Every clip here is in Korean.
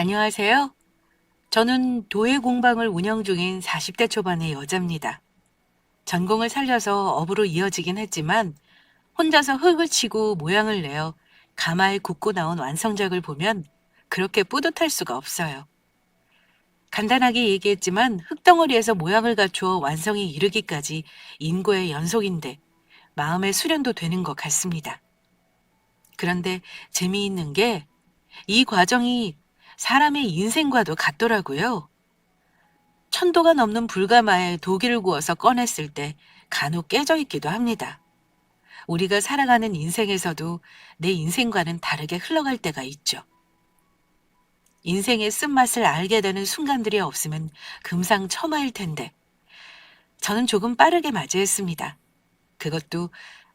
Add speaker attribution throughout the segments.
Speaker 1: 안녕하세요. 저는 도예 공방을 운영 중인 40대 초반의 여자입니다. 전공을 살려서 업으로 이어지긴 했지만 혼자서 흙을 치고 모양을 내어 가마에 굽고 나온 완성작을 보면 그렇게 뿌듯할 수가 없어요. 간단하게 얘기했지만 흙덩어리에서 모양을 갖추어 완성에 이르기까지 인고의 연속인데 마음의 수련도 되는 것 같습니다. 그런데 재미있는 게 이 과정이 사람의 인생과도 같더라고요. 천도가 넘는 불가마에 독일을 구워서 꺼냈을 때 간혹 깨져 있기도 합니다. 우리가 살아가는 인생에서도 내 인생과는 다르게 흘러갈 때가 있죠. 인생의 쓴맛을 알게 되는 순간들이 없으면 금상첨화일 텐데 저는 조금 빠르게 맞이했습니다. 그것도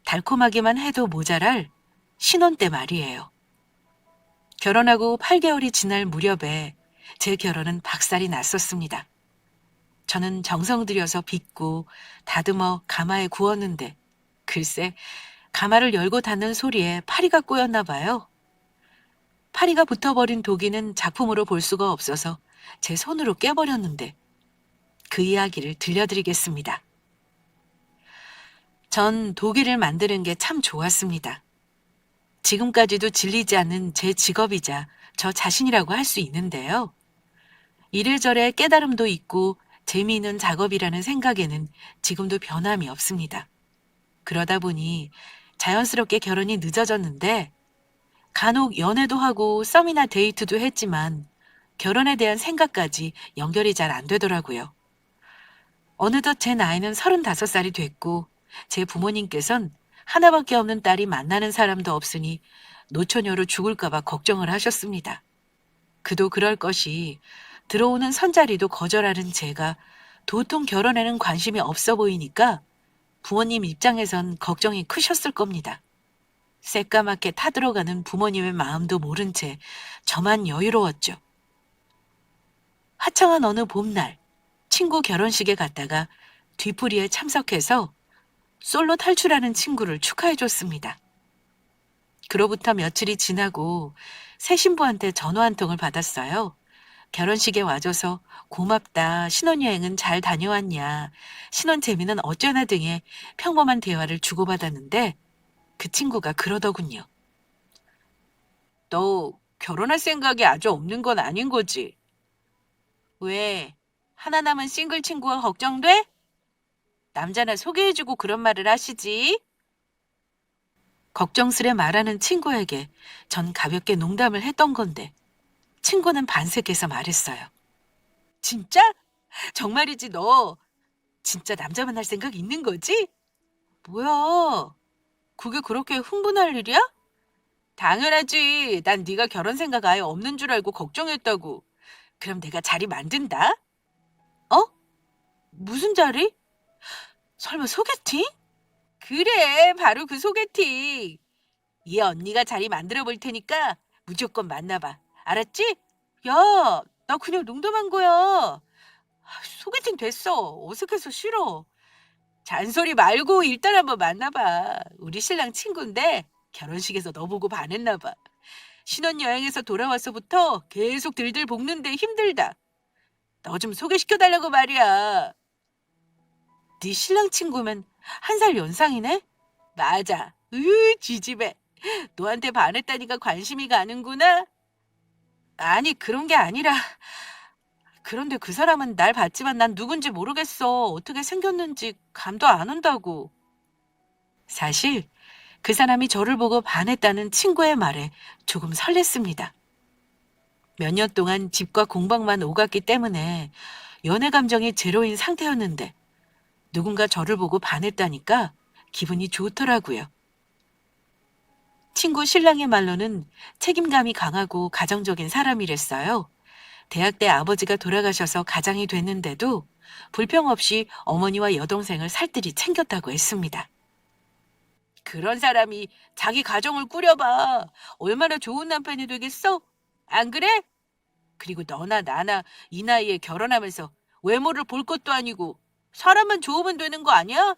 Speaker 1: 달콤하기만 해도 모자랄 신혼 때 말이에요. 결혼하고 8개월이 지날 무렵에 제 결혼은 박살이 났었습니다. 저는 정성 들여서 빚고 다듬어 가마에 구웠는데 글쎄 가마를 열고 닫는 소리에 파리가 꼬였나 봐요. 파리가 붙어버린 도기는 작품으로 볼 수가 없어서 제 손으로 깨버렸는데 그 이야기를 들려드리겠습니다. 전 도기를 만드는 게 참 좋았습니다. 지금까지도 질리지 않는 제 직업이자 저 자신이라고 할 수 있는데요. 이래저래 깨달음도 있고 재미있는 작업이라는 생각에는 지금도 변함이 없습니다. 그러다 보니 자연스럽게 결혼이 늦어졌는데 간혹 연애도 하고 썸이나 데이트도 했지만 결혼에 대한 생각까지 연결이 잘 안 되더라고요. 어느덧 제 나이는 35살이 됐고 제 부모님께선 하나밖에 없는 딸이 만나는 사람도 없으니 노처녀로 죽을까봐 걱정을 하셨습니다. 그도 그럴 것이 들어오는 선자리도 거절하는 제가 도통 결혼에는 관심이 없어 보이니까 부모님 입장에선 걱정이 크셨을 겁니다. 새까맣게 타들어가는 부모님의 마음도 모른 채 저만 여유로웠죠. 화창한 어느 봄날 친구 결혼식에 갔다가 뒤풀이에 참석해서 솔로 탈출하는 친구를 축하해줬습니다. 그로부터 며칠이 지나고 새 신부한테 전화 한 통을 받았어요. 결혼식에 와줘서 고맙다. 신혼여행은 잘 다녀왔냐. 신혼 재미는 어쩌나 등의 평범한 대화를 주고받았는데 그 친구가 그러더군요. 너 결혼할 생각이 아주 없는 건 아닌 거지? 왜? 하나 남은 싱글 친구가 걱정돼? 남자나 소개해주고 그런 말을 하시지? 걱정스레 말하는 친구에게 전 가볍게 농담을 했던 건데 친구는 반색해서 말했어요. 진짜? 정말이지 너 진짜 남자 만날 생각 있는 거지? 뭐야? 그게 그렇게 흥분할 일이야? 당연하지. 난 네가 결혼 생각 아예 없는 줄 알고 걱정했다고. 그럼 내가 자리 만든다? 어? 무슨 자리? 설마 소개팅? 그래, 바로 그 소개팅. 이 언니가 자리 만들어 볼 테니까 무조건 만나봐. 알았지? 야, 나 그냥 농담한 거야. 소개팅 됐어. 어색해서 싫어. 잔소리 말고 일단 한번 만나봐. 우리 신랑 친구인데 결혼식에서 너 보고 반했나 봐. 신혼여행에서 돌아와서부터 계속 들들 볶는데 힘들다. 너 좀 소개시켜달라고 말이야. 네 신랑 친구면 1살 연상이네? 맞아. 지집애. 너한테 반했다니까 관심이 가는구나? 아니, 그런 게 아니라. 그런데 그 사람은 날 봤지만 난 누군지 모르겠어. 어떻게 생겼는지 감도 안 온다고. 사실 그 사람이 저를 보고 반했다는 친구의 말에 조금 설렜습니다. 몇 년 동안 집과 공방만 오갔기 때문에 연애 감정이 제로인 상태였는데 누군가 저를 보고 반했다니까 기분이 좋더라고요. 친구 신랑의 말로는 책임감이 강하고 가정적인 사람이랬어요. 대학 때 아버지가 돌아가셔서 가장이 됐는데도 불평 없이 어머니와 여동생을 살뜰히 챙겼다고 했습니다. 그런 사람이 자기 가정을 꾸려봐. 얼마나 좋은 남편이 되겠어? 안 그래? 그리고 너나 나나 이 나이에 결혼하면서 외모를 볼 것도 아니고 사람만 좋으면 되는 거 아니야?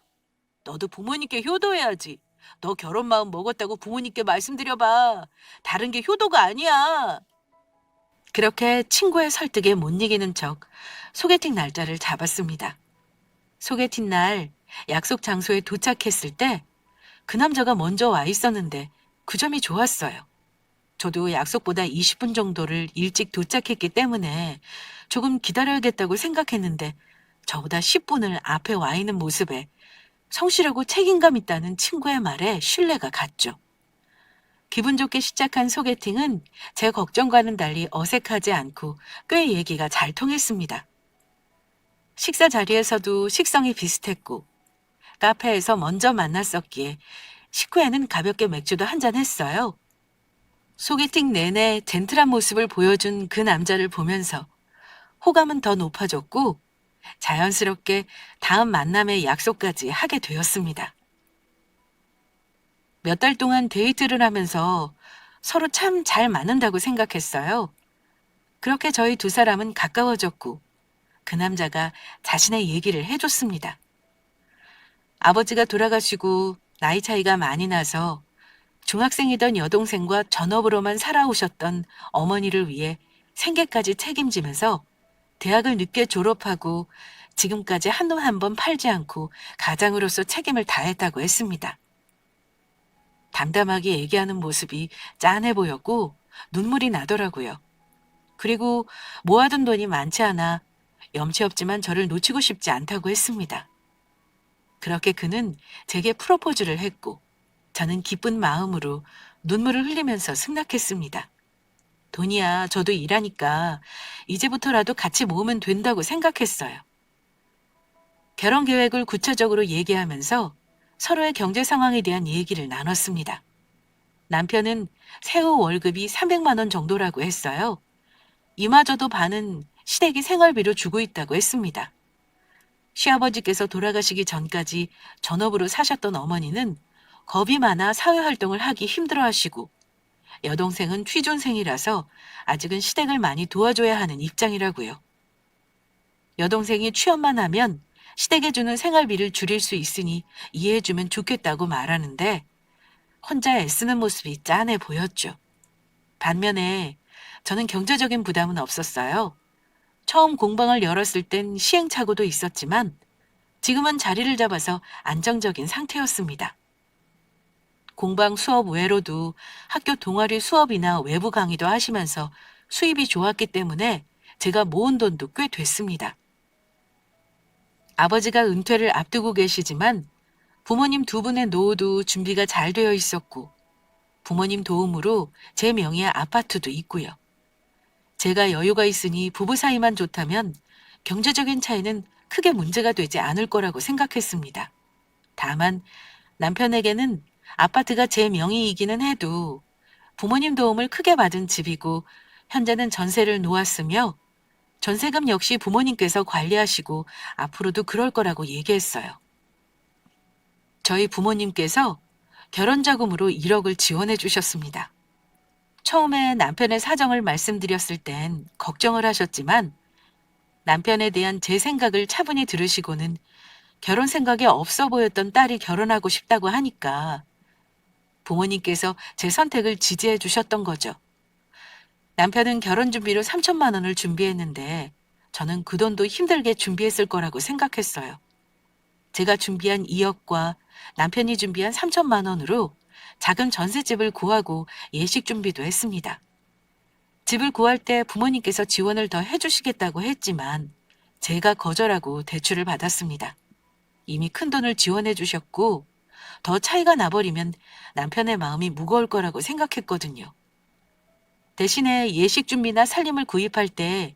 Speaker 1: 너도 부모님께 효도해야지. 너 결혼 마음 먹었다고 부모님께 말씀드려봐. 다른 게 효도가 아니야. 그렇게 친구의 설득에 못 이기는 척 소개팅 날짜를 잡았습니다. 소개팅 날 약속 장소에 도착했을 때 그 남자가 먼저 와 있었는데 그 점이 좋았어요. 저도 약속보다 20분 정도를 일찍 도착했기 때문에 조금 기다려야겠다고 생각했는데 저보다 10분을 앞에 와 있는 모습에 성실하고 책임감 있다는 친구의 말에 신뢰가 갔죠. 기분 좋게 시작한 소개팅은 제 걱정과는 달리 어색하지 않고 꽤 얘기가 잘 통했습니다. 식사 자리에서도 식성이 비슷했고 카페에서 먼저 만났었기에 식후에는 가볍게 맥주도 한잔 했어요. 소개팅 내내 젠틀한 모습을 보여준 그 남자를 보면서 호감은 더 높아졌고 자연스럽게 다음 만남의 약속까지 하게 되었습니다. 몇 달 동안 데이트를 하면서 서로 참 잘 맞는다고 생각했어요. 그렇게 저희 두 사람은 가까워졌고 그 남자가 자신의 얘기를 해줬습니다. 아버지가 돌아가시고 나이 차이가 많이 나서 중학생이던 여동생과 전업으로만 살아오셨던 어머니를 위해 생계까지 책임지면서 대학을 늦게 졸업하고 지금까지 한눈 한 번 팔지 않고 가장으로서 책임을 다했다고 했습니다. 담담하게 얘기하는 모습이 짠해 보였고 눈물이 나더라고요. 그리고 모아둔 돈이 많지 않아 염치 없지만 저를 놓치고 싶지 않다고 했습니다. 그렇게 그는 제게 프로포즈를 했고 저는 기쁜 마음으로 눈물을 흘리면서 승낙했습니다. 돈이야 저도 일하니까 이제부터라도 같이 모으면 된다고 생각했어요. 결혼 계획을 구체적으로 얘기하면서 서로의 경제 상황에 대한 얘기를 나눴습니다. 남편은 세후 월급이 300만 원 정도라고 했어요. 이마저도 반은 시댁이 생활비로 주고 있다고 했습니다. 시아버지께서 돌아가시기 전까지 전업으로 사셨던 어머니는 겁이 많아 사회활동을 하기 힘들어하시고 여동생은 취준생이라서 아직은 시댁을 많이 도와줘야 하는 입장이라고요. 여동생이 취업만 하면 시댁에 주는 생활비를 줄일 수 있으니 이해해주면 좋겠다고 말하는데 혼자 애쓰는 모습이 짠해 보였죠. 반면에 저는 경제적인 부담은 없었어요. 처음 공방을 열었을 땐 시행착오도 있었지만 지금은 자리를 잡아서 안정적인 상태였습니다. 공방 수업 외로도 학교 동아리 수업이나 외부 강의도 하시면서 수입이 좋았기 때문에 제가 모은 돈도 꽤 됐습니다. 아버지가 은퇴를 앞두고 계시지만 부모님 두 분의 노후도 준비가 잘 되어 있었고 부모님 도움으로 제 명의의 아파트도 있고요. 제가 여유가 있으니 부부 사이만 좋다면 경제적인 차이는 크게 문제가 되지 않을 거라고 생각했습니다. 다만 남편에게는 아파트가 제 명의이기는 해도 부모님 도움을 크게 받은 집이고 현재는 전세를 놓았으며 전세금 역시 부모님께서 관리하시고 앞으로도 그럴 거라고 얘기했어요. 저희 부모님께서 결혼자금으로 1억을 지원해 주셨습니다. 처음에 남편의 사정을 말씀드렸을 땐 걱정을 하셨지만 남편에 대한 제 생각을 차분히 들으시고는 결혼 생각이 없어 보였던 딸이 결혼하고 싶다고 하니까 부모님께서 제 선택을 지지해 주셨던 거죠. 남편은 결혼 준비로 3천만 원을 준비했는데 저는 그 돈도 힘들게 준비했을 거라고 생각했어요. 제가 준비한 2억과 남편이 준비한 3천만 원으로 작은 전셋집을 구하고 예식 준비도 했습니다. 집을 구할 때 부모님께서 지원을 더 해주시겠다고 했지만 제가 거절하고 대출을 받았습니다. 이미 큰 돈을 지원해 주셨고 더 차이가 나버리면 남편의 마음이 무거울 거라고 생각했거든요. 대신에 예식 준비나 살림을 구입할 때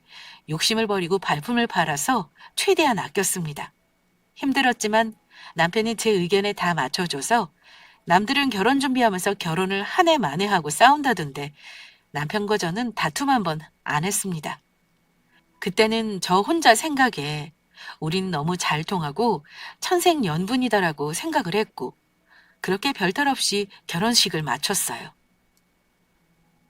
Speaker 1: 욕심을 버리고 발품을 팔아서 최대한 아꼈습니다. 힘들었지만 남편이 제 의견에 다 맞춰줘서 남들은 결혼 준비하면서 결혼을 한 해 만에 하고 싸운다던데 남편과 저는 다툼 한 번 안 했습니다. 그때는 저 혼자 생각에 우린 너무 잘 통하고 천생연분이다라고 생각을 했고 그렇게 별탈 없이 결혼식을 마쳤어요.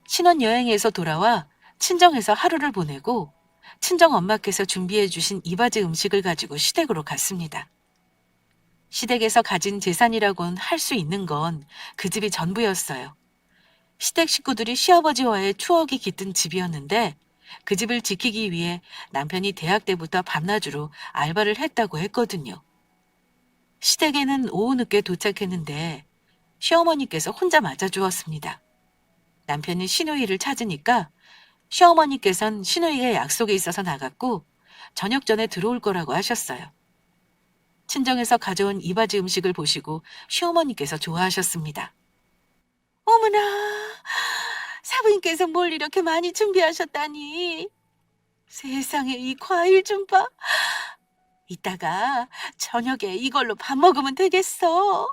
Speaker 1: 신혼여행에서 돌아와 친정에서 하루를 보내고 친정 엄마께서 준비해 주신 이바지 음식을 가지고 시댁으로 갔습니다. 시댁에서 가진 재산이라곤 할 수 있는 건 그 집이 전부였어요. 시댁 식구들이 시아버지와의 추억이 깃든 집이었는데 그 집을 지키기 위해 남편이 대학 때부터 밤낮으로 알바를 했다고 했거든요. 시댁에는 오후 늦게 도착했는데 시어머니께서 혼자 맞아주었습니다. 남편이 시누이를 찾으니까 시어머니께선 시누이가 약속에 있어서 나갔고 저녁 전에 들어올 거라고 하셨어요. 친정에서 가져온 이바지 음식을 보시고 시어머니께서 좋아하셨습니다. 어머나, 사부인께서 뭘 이렇게 많이 준비하셨다니. 세상에 이 과일 좀 봐. 이따가 저녁에 이걸로 밥 먹으면 되겠어.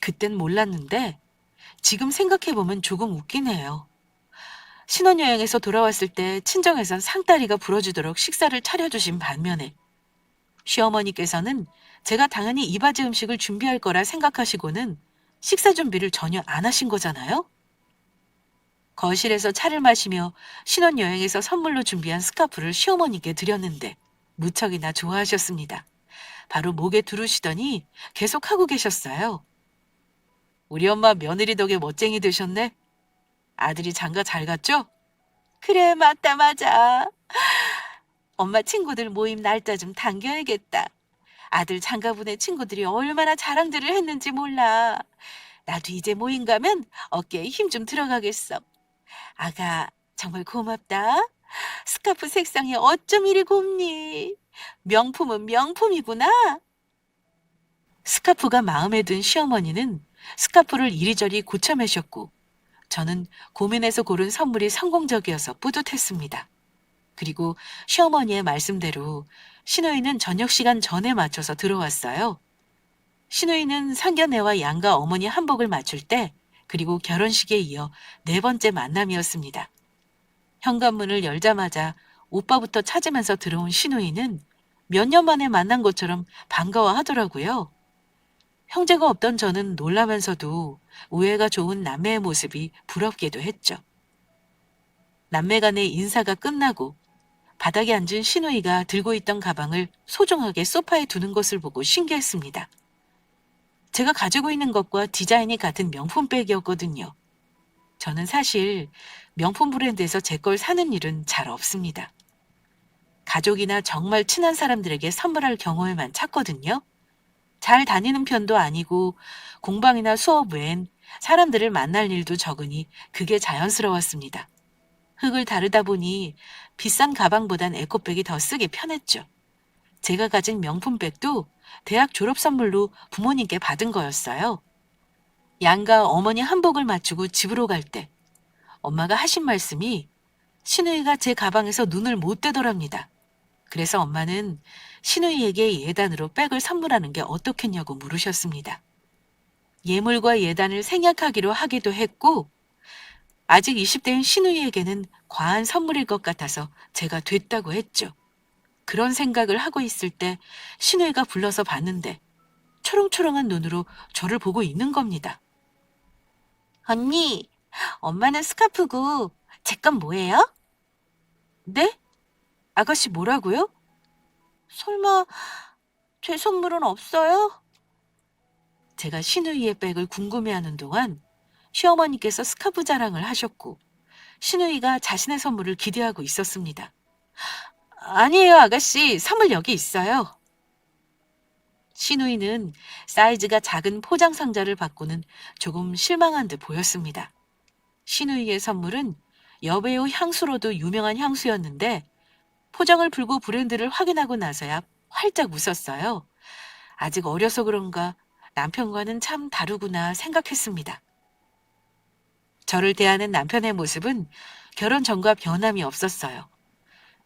Speaker 1: 그땐 몰랐는데 지금 생각해보면 조금 웃기네요. 신혼여행에서 돌아왔을 때 친정에선 상다리가 부러지도록 식사를 차려주신 반면에 시어머니께서는 제가 당연히 이바지 음식을 준비할 거라 생각하시고는 식사 준비를 전혀 안 하신 거잖아요? 거실에서 차를 마시며 신혼여행에서 선물로 준비한 스카프를 시어머니께 드렸는데 무척이나 좋아하셨습니다. 바로 목에 두르시더니 계속 하고 계셨어요. 우리 엄마 며느리 덕에 멋쟁이 되셨네. 아들이 장가 잘 갔죠? 그래, 맞다, 맞아. 엄마 친구들 모임 날짜 좀 당겨야겠다. 아들 장가보내 친구들이 얼마나 자랑들을 했는지 몰라. 나도 이제 모임 가면 어깨에 힘 좀 들어가겠어. 아가, 정말 고맙다. 스카프 색상이 어쩜 이리 곱니? 명품은 명품이구나. 스카프가 마음에 든 시어머니는 스카프를 이리저리 고쳐 매셨고 저는 고민해서 고른 선물이 성공적이어서 뿌듯했습니다. 그리고 시어머니의 말씀대로 시누이는 저녁 시간 전에 맞춰서 들어왔어요. 시누이는 상견례와 양가 어머니 한복을 맞출 때 그리고 결혼식에 이어 네 번째 만남이었습니다. 현관문을 열자마자 오빠부터 찾으면서 들어온 시누이는 몇 년 만에 만난 것처럼 반가워하더라고요. 형제가 없던 저는 놀라면서도 우애가 좋은 남매의 모습이 부럽기도 했죠. 남매 간의 인사가 끝나고 바닥에 앉은 시누이가 들고 있던 가방을 소중하게 소파에 두는 것을 보고 신기했습니다. 제가 가지고 있는 것과 디자인이 같은 명품 백이었거든요. 저는 사실 명품 브랜드에서 제 걸 사는 일은 잘 없습니다. 가족이나 정말 친한 사람들에게 선물할 경우에만 찾거든요. 잘 다니는 편도 아니고 공방이나 수업 외엔 사람들을 만날 일도 적으니 그게 자연스러웠습니다. 흙을 다루다 보니 비싼 가방보단 에코백이 더 쓰기 편했죠. 제가 가진 명품백도 대학 졸업 선물로 부모님께 받은 거였어요. 양가 어머니 한복을 맞추고 집으로 갈 때 엄마가 하신 말씀이 시누이가 제 가방에서 눈을 못 떼더랍니다. 그래서 엄마는 시누이에게 예단으로 백을 선물하는 게 어떻겠냐고 물으셨습니다. 예물과 예단을 생략하기로 하기도 했고 아직 20대인 시누이에게는 과한 선물일 것 같아서 제가 됐다고 했죠. 그런 생각을 하고 있을 때 시누이가 불러서 봤는데 초롱초롱한 눈으로 저를 보고 있는 겁니다. 언니, 엄마는 스카프고 제 건 뭐예요? 네? 아가씨 뭐라고요? 설마 제 선물은 없어요? 제가 시누이의 백을 궁금해하는 동안 시어머니께서 스카프 자랑을 하셨고 시누이가 자신의 선물을 기대하고 있었습니다. 아니에요, 아가씨. 선물 여기 있어요. 시누이는 사이즈가 작은 포장 상자를 받고는 조금 실망한 듯 보였습니다. 시누이의 선물은 여배우 향수로도 유명한 향수였는데 포장을 풀고 브랜드를 확인하고 나서야 활짝 웃었어요. 아직 어려서 그런가 남편과는 참 다르구나 생각했습니다. 저를 대하는 남편의 모습은 결혼 전과 변함이 없었어요.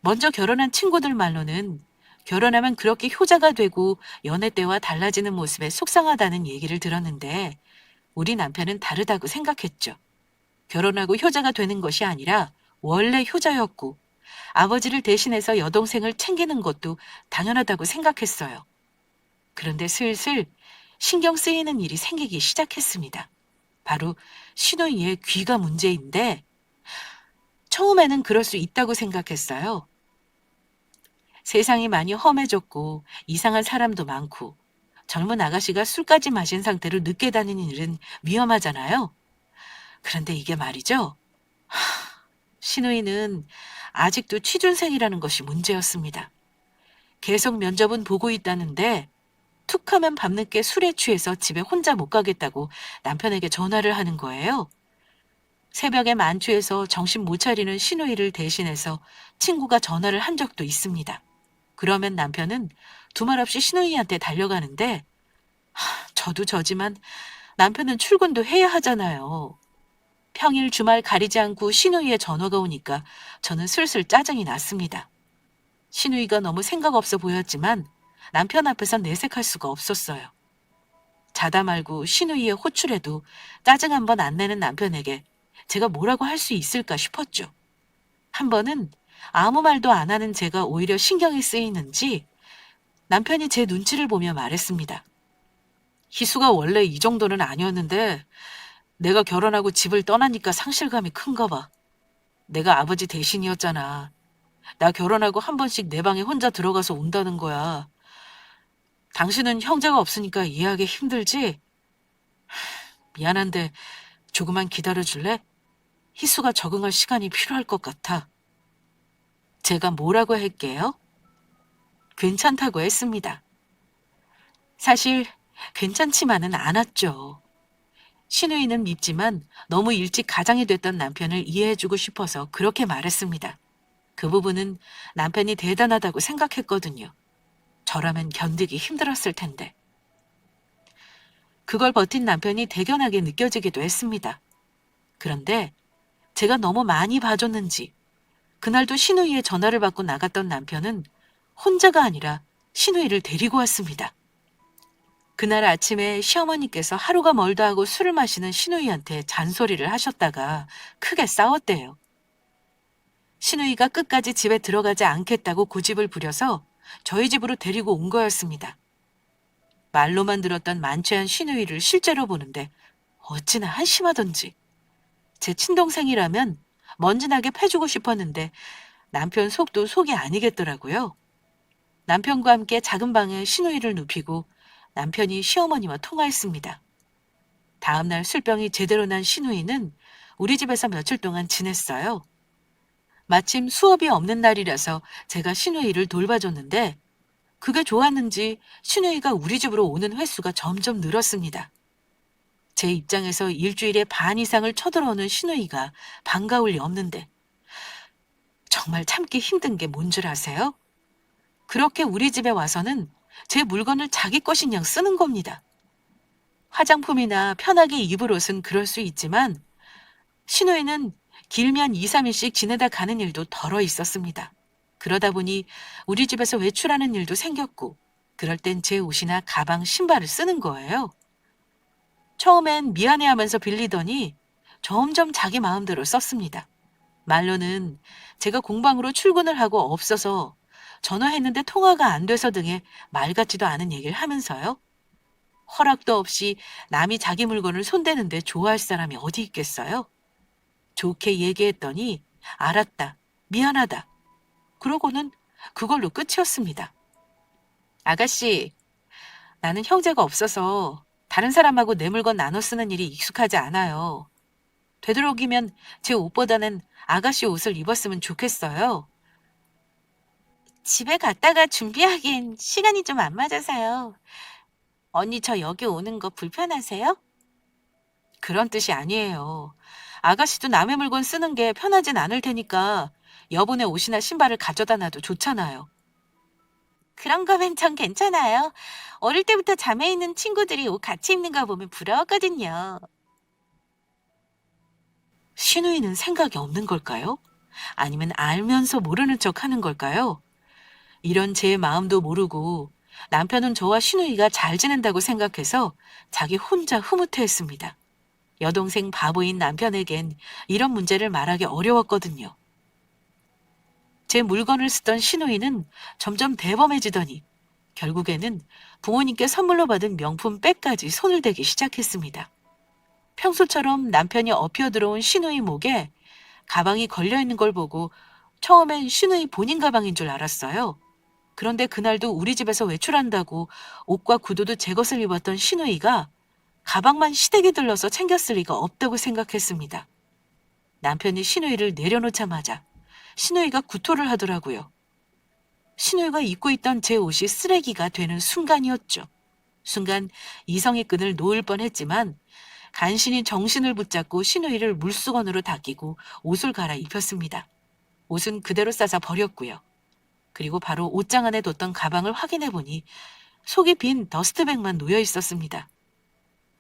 Speaker 1: 먼저 결혼한 친구들 말로는 결혼하면 그렇게 효자가 되고 연애 때와 달라지는 모습에 속상하다는 얘기를 들었는데 우리 남편은 다르다고 생각했죠. 결혼하고 효자가 되는 것이 아니라 원래 효자였고 아버지를 대신해서 여동생을 챙기는 것도 당연하다고 생각했어요. 그런데 슬슬 신경 쓰이는 일이 생기기 시작했습니다. 바로 시누이의 귀가 문제인데 처음에는 그럴 수 있다고 생각했어요. 세상이 많이 험해졌고 이상한 사람도 많고 젊은 아가씨가 술까지 마신 상태로 늦게 다니는 일은 위험하잖아요. 그런데 이게 말이죠. 신우이는 아직도 취준생이라는 것이 문제였습니다. 계속 면접은 보고 있다는데 툭 하면 밤늦게 술에 취해서 집에 혼자 못 가겠다고 남편에게 전화를 하는 거예요. 새벽에 만취해서 정신 못 차리는 신우이를 대신해서 친구가 전화를 한 적도 있습니다. 그러면 남편은 두말 없이 신우이한테 달려가는데 저도 저지만 남편은 출근도 해야 하잖아요. 평일 주말 가리지 않고 신우이의 전화가 오니까 저는 슬슬 짜증이 났습니다. 신우이가 너무 생각 없어 보였지만 남편 앞에선 내색할 수가 없었어요. 자다 말고 신우이의 호출에도 짜증 한 번 안 내는 남편에게 제가 뭐라고 할 수 있을까 싶었죠. 한 번은 아무 말도 안 하는 제가 오히려 신경이 쓰이는지 남편이 제 눈치를 보며 말했습니다. 희수가 원래 이 정도는 아니었는데 내가 결혼하고 집을 떠나니까 상실감이 큰가 봐. 내가 아버지 대신이었잖아. 나 결혼하고 한 번씩 내 방에 혼자 들어가서 운다는 거야. 당신은 형제가 없으니까 이해하기 힘들지? 미안한데 조금만 기다려줄래? 희수가 적응할 시간이 필요할 것 같아. 제가 뭐라고 할게요? 괜찮다고 했습니다. 사실 괜찮지만은 않았죠. 신우이는 밉지만 너무 일찍 가장이 됐던 남편을 이해해주고 싶어서 그렇게 말했습니다. 그 부분은 남편이 대단하다고 생각했거든요. 저라면 견디기 힘들었을 텐데. 그걸 버틴 남편이 대견하게 느껴지기도 했습니다. 그런데 제가 너무 많이 봐줬는지 그날도 신우이의 전화를 받고 나갔던 남편은 혼자가 아니라 신우이를 데리고 왔습니다. 그날 아침에 시어머니께서 하루가 멀다 하고 술을 마시는 신우이한테 잔소리를 하셨다가 크게 싸웠대요. 신우이가 끝까지 집에 들어가지 않겠다고 고집을 부려서 저희 집으로 데리고 온 거였습니다. 말로만 들었던 만취한 신우이를 실제로 보는데 어찌나 한심하던지. 제 친동생이라면 먼지나게 패주고 싶었는데 남편 속도 속이 아니겠더라고요. 남편과 함께 작은 방에 신우이를 눕히고 남편이 시어머니와 통화했습니다. 다음 날 술병이 제대로 난 신우이는 우리 집에서 며칠 동안 지냈어요. 마침 수업이 없는 날이라서 제가 신우이를 돌봐줬는데 그게 좋았는지 신우이가 우리 집으로 오는 횟수가 점점 늘었습니다. 제 입장에서 일주일에 반 이상을 쳐들어오는 신우이가 반가울 리 없는데 정말 참기 힘든 게 뭔 줄 아세요? 그렇게 우리 집에 와서는 제 물건을 자기 것인 양 쓰는 겁니다. 화장품이나 편하게 입을 옷은 그럴 수 있지만 신우이는 길면 2, 3일씩 지내다 가는 일도 덜어 있었습니다. 그러다 보니 우리 집에서 외출하는 일도 생겼고 그럴 땐 제 옷이나 가방, 신발을 쓰는 거예요. 처음엔 미안해하면서 빌리더니 점점 자기 마음대로 썼습니다. 말로는 제가 공방으로 출근을 하고 없어서 전화했는데 통화가 안 돼서 등의 말 같지도 않은 얘기를 하면서요. 허락도 없이 남이 자기 물건을 손대는데 좋아할 사람이 어디 있겠어요? 좋게 얘기했더니 알았다, 미안하다. 그러고는 그걸로 끝이었습니다. 아가씨, 나는 형제가 없어서 다른 사람하고 내 물건 나눠 쓰는 일이 익숙하지 않아요. 되도록이면 제 옷보다는 아가씨 옷을 입었으면 좋겠어요. 집에 갔다가 준비하기엔 시간이 좀 안 맞아서요. 언니 저 여기 오는 거 불편하세요? 그런 뜻이 아니에요. 아가씨도 남의 물건 쓰는 게 편하진 않을 테니까 여분의 옷이나 신발을 가져다 놔도 좋잖아요. 그런 거면 전 괜찮아요. 어릴 때부터 자매 있는 친구들이 옷 같이 입는 거 보면 부러웠거든요. 신우이는 생각이 없는 걸까요? 아니면 알면서 모르는 척 하는 걸까요? 이런 제 마음도 모르고 남편은 저와 신우이가 잘 지낸다고 생각해서 자기 혼자 흐뭇해했습니다. 여동생 바보인 남편에겐 이런 문제를 말하기 어려웠거든요. 제 물건을 쓰던 신우이는 점점 대범해지더니 결국에는 부모님께 선물로 받은 명품 백까지 손을 대기 시작했습니다. 평소처럼 남편이 업혀 들어온 신우이 목에 가방이 걸려있는 걸 보고 처음엔 신우이 본인 가방인 줄 알았어요. 그런데 그날도 우리 집에서 외출한다고 옷과 구두도 제 것을 입었던 신우이가 가방만 시댁에 들러서 챙겼을 리가 없다고 생각했습니다. 남편이 신우이를 내려놓자마자 신우이가 구토를 하더라고요. 신우이가 입고 있던 제 옷이 쓰레기가 되는 순간이었죠. 순간 이성의 끈을 놓을 뻔했지만 간신히 정신을 붙잡고 신우이를 물수건으로 닦이고 옷을 갈아입혔습니다. 옷은 그대로 싸서 버렸고요. 그리고 바로 옷장 안에 뒀던 가방을 확인해 보니 속이 빈 더스트백만 놓여 있었습니다.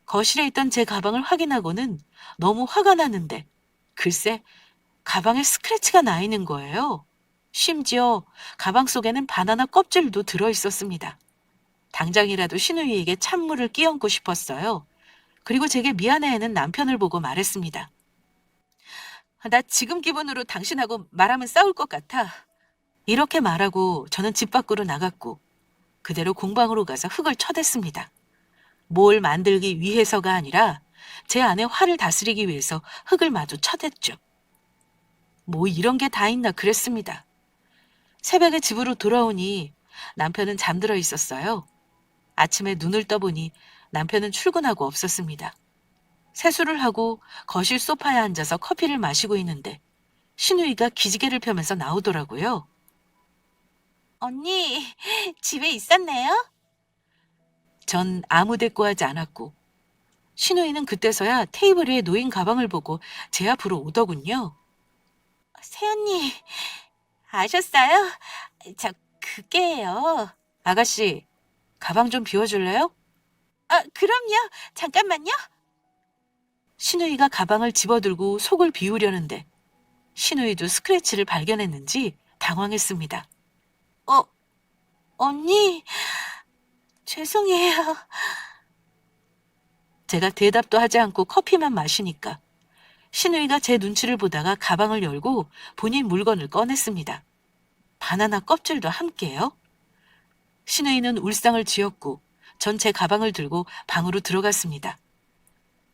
Speaker 1: 거실에 있던 제 가방을 확인하고는 너무 화가 났는데 글쎄 가방에 스크래치가 나 있는 거예요. 심지어 가방 속에는 바나나 껍질도 들어 있었습니다. 당장이라도 신우이에게 찬물을 끼얹고 싶었어요. 그리고 제게 미안해하는 남편을 보고 말했습니다. 나 지금 기분으로 당신하고 말하면 싸울 것 같아. 이렇게 말하고 저는 집 밖으로 나갔고 그대로 공방으로 가서 흙을 쳐댔습니다. 뭘 만들기 위해서가 아니라 제 안에 화를 다스리기 위해서 흙을 마주 쳐댔죠. 뭐 이런 게 다 있나 그랬습니다. 새벽에 집으로 돌아오니 남편은 잠들어 있었어요. 아침에 눈을 떠보니 남편은 출근하고 없었습니다. 세수를 하고 거실 소파에 앉아서 커피를 마시고 있는데 신우이가 기지개를 펴면서 나오더라고요. 언니, 집에 있었네요? 전 아무 대꾸하지 않았고 신우이는 그때서야 테이블 위에 놓인 가방을 보고 제 앞으로 오더군요. 새언니, 아셨어요? 저 그게요. 아가씨, 가방 좀 비워줄래요? 아, 그럼요. 잠깐만요. 신우이가 가방을 집어들고 속을 비우려는데 신우이도 스크래치를 발견했는지 당황했습니다. 언니, 죄송해요. 제가 대답도 하지 않고 커피만 마시니까 신우이가 제 눈치를 보다가 가방을 열고 본인 물건을 꺼냈습니다. 바나나 껍질도 함께요. 신우이는 울상을 쥐었고 전 제 가방을 들고 방으로 들어갔습니다.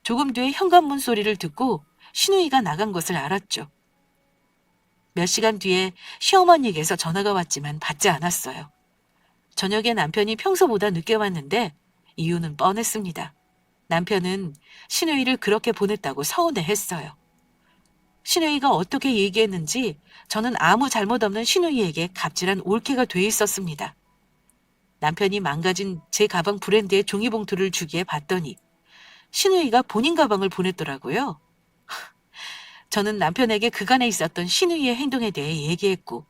Speaker 1: 조금 뒤에 현관문 소리를 듣고 신우이가 나간 것을 알았죠. 몇 시간 뒤에 시어머니에게서 전화가 왔지만 받지 않았어요. 저녁에 남편이 평소보다 늦게 왔는데 이유는 뻔했습니다. 남편은 신우이를 그렇게 보냈다고 서운해했어요. 신우이가 어떻게 얘기했는지 저는 아무 잘못 없는 신우이에게 갑질한 올케가 돼 있었습니다. 남편이 망가진 제 가방 브랜드의 종이봉투를 주기에 봤더니 신우이가 본인 가방을 보냈더라고요. 저는 남편에게 그간에 있었던 신우이의 행동에 대해 얘기했고